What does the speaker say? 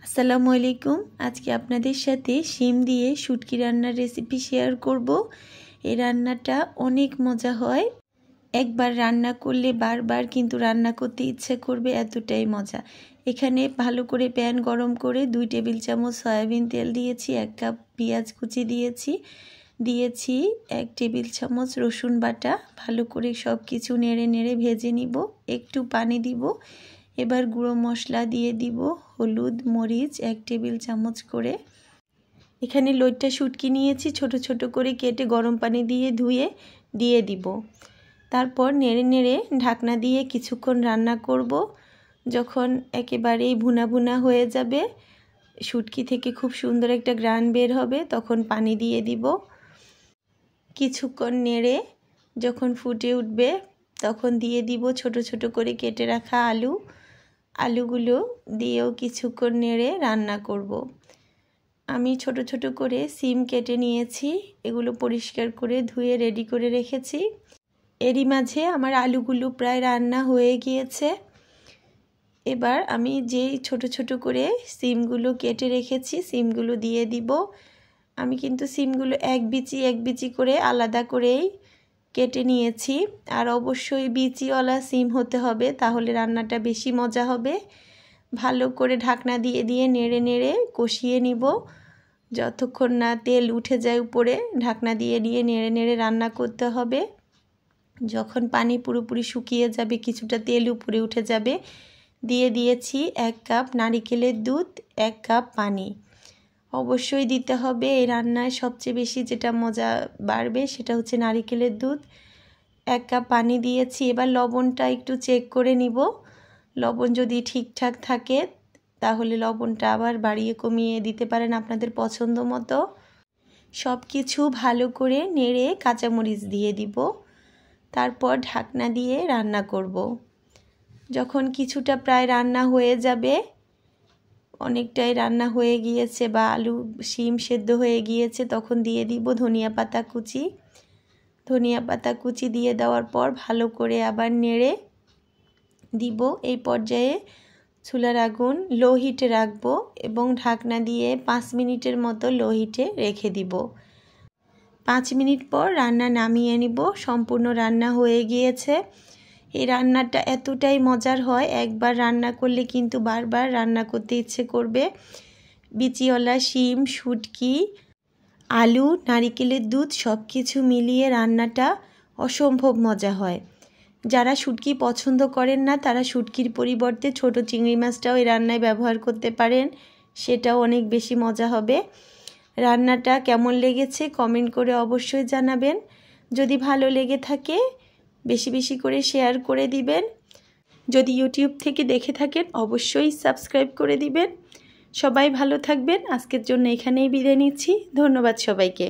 আসসালামু আলাইকুম। আজকে আপনাদের সাথে শিম দিয়ে শুটকি রান্নার রেসিপি শেয়ার করব। এই রান্নাটা অনেক মজা হয়, একবার রান্না করলে বারবার কিন্তু রান্না করতে ইচ্ছে করবে, এতটাই মজা। এখানে ভালো করে প্যান গরম করে 2 টেবিল চামচ সয়াবিন তেল দিয়েছি, 1 কাপ পেঁয়াজ কুচি দিয়েছি, 1 টেবিল চামচ রসুন বাটা। ভালো করে সব কিছু নেড়ে নেড়ে ভেজে নিব, একটু পানি দিব। এবার গুঁড়ো মশলা দিয়ে দিব, হলুদ মরিচ 1 টেবিল চামচ করে। এখানে লইট্টা শুটকি নিয়েছি, ছোট ছোট করে কেটে গরম পানি দিয়ে ধুয়ে দিয়ে দিব। তারপর নেড়ে নেড়ে ঢাকনা দিয়ে কিছুক্ষণ রান্না করব। যখন একেবারেই ভুনা ভুনা হয়ে যাবে, শুটকি থেকে খুব সুন্দর একটা গ্রান বের হবে, তখন পানি দিয়ে দিব। কিছুক্ষণ নেড়ে যখন ফুটে উঠবে, তখন দিয়ে দিব ছোট ছোট করে কেটে রাখা আলুগুলো দিয়েও কিছুক্ষণ নেড়ে রান্না করব। আমি ছোট ছোট করে সিম কেটে নিয়েছি, এগুলো পরিষ্কার করে ধুয়ে রেডি করে রেখেছি। এরই মাঝে আমার আলুগুলো প্রায় রান্না হয়ে গিয়েছে। এবার আমি যেই ছোট ছোট করে সিমগুলো কেটে রেখেছি, সিমগুলো দিয়ে দিব। আমি কিন্তু সিমগুলো এক বিচি করে আলাদা করেই কেটে নিয়েছি। আর অবশ্যই বিচিওয়ালা সিম হতে হবে, তাহলে রান্নাটা বেশি মজা হবে। ভালো করে ঢাকনা দিয়ে দিয়ে নেড়ে নেড়ে কষিয়ে নিব, যতক্ষণ না তেল উঠে যায় উপরে। ঢাকনা দিয়ে দিয়ে নেড়ে নেড়ে রান্না করতে হবে। যখন পানি পুরোপুরি শুকিয়ে যাবে, কিছুটা তেল উপরে উঠে যাবে, দিয়ে দিয়েছি 1 কাপ নারিকেলের দুধ, 1 কাপ পানি। অবশ্যই দিতে হবে, এই রান্নায় সবচেয়ে বেশি যেটা মজা বাড়বে সেটা হচ্ছে নারিকেলের দুধ। 1 কাপ পানি দিয়েছি। এবার লবণটা একটু চেক করে নিব। লবণ যদি ঠিকঠাক থাকে তাহলে লবণটা আবার বাড়িয়ে কমিয়ে দিতে পারেন আপনাদের পছন্দ মতো। সব কিছু ভালো করে নেড়ে কাঁচামরিচ দিয়ে দিব। তারপর ঢাকনা দিয়ে রান্না করব। যখন কিছুটা প্রায় রান্না হয়ে যাবে, অনেকটাই রান্না হয়ে গিয়েছে বা আলু শিম সেদ্ধ হয়ে গিয়েছে, তখন দিয়ে দিব ধনিয়া পাতা কুচি। ধনিয়া পাতা কুচি দিয়ে দেওয়ার পর ভালো করে আবার নেড়ে দিব। এই পর্যায়ে চুলার আগুন লো হিটে রাখবো এবং ঢাকনা দিয়ে 5 মিনিটের মতো লো হিটে রেখে দিব। 5 মিনিট পর রান্না নামিয়ে নিব। সম্পূর্ণ রান্না হয়ে গিয়েছে। এই রান্নাটা এতটাই মজার হয়, একবার রান্না করলে কিন্তু বারবার রান্না করতে ইচ্ছে করবে। বিচিওয়ালা শিম, শুটকি, আলু, নারিকেলের দুধ সব কিছু মিলিয়ে রান্নাটা অসম্ভব মজা হয়। যারা শুটকি পছন্দ করেন না, তারা শুটকির পরিবর্তে ছোট চিংড়ি মাছটাও এই রান্নায় ব্যবহার করতে পারেন, সেটাও অনেক বেশি মজা হবে। রান্নাটা কেমন লেগেছে কমেন্ট করে অবশ্যই জানাবেন। যদি ভালো লেগে থাকে বেশি বেশি করে শেয়ার করে দিবেন। যদি ইউটিউব থেকে দেখে থাকেন অবশ্যই সাবস্ক্রাইব করে দিবেন। সবাই ভালো থাকবেন। আজকের জন্য এখানেই বিদায় নিচ্ছি। ধন্যবাদ সবাইকে।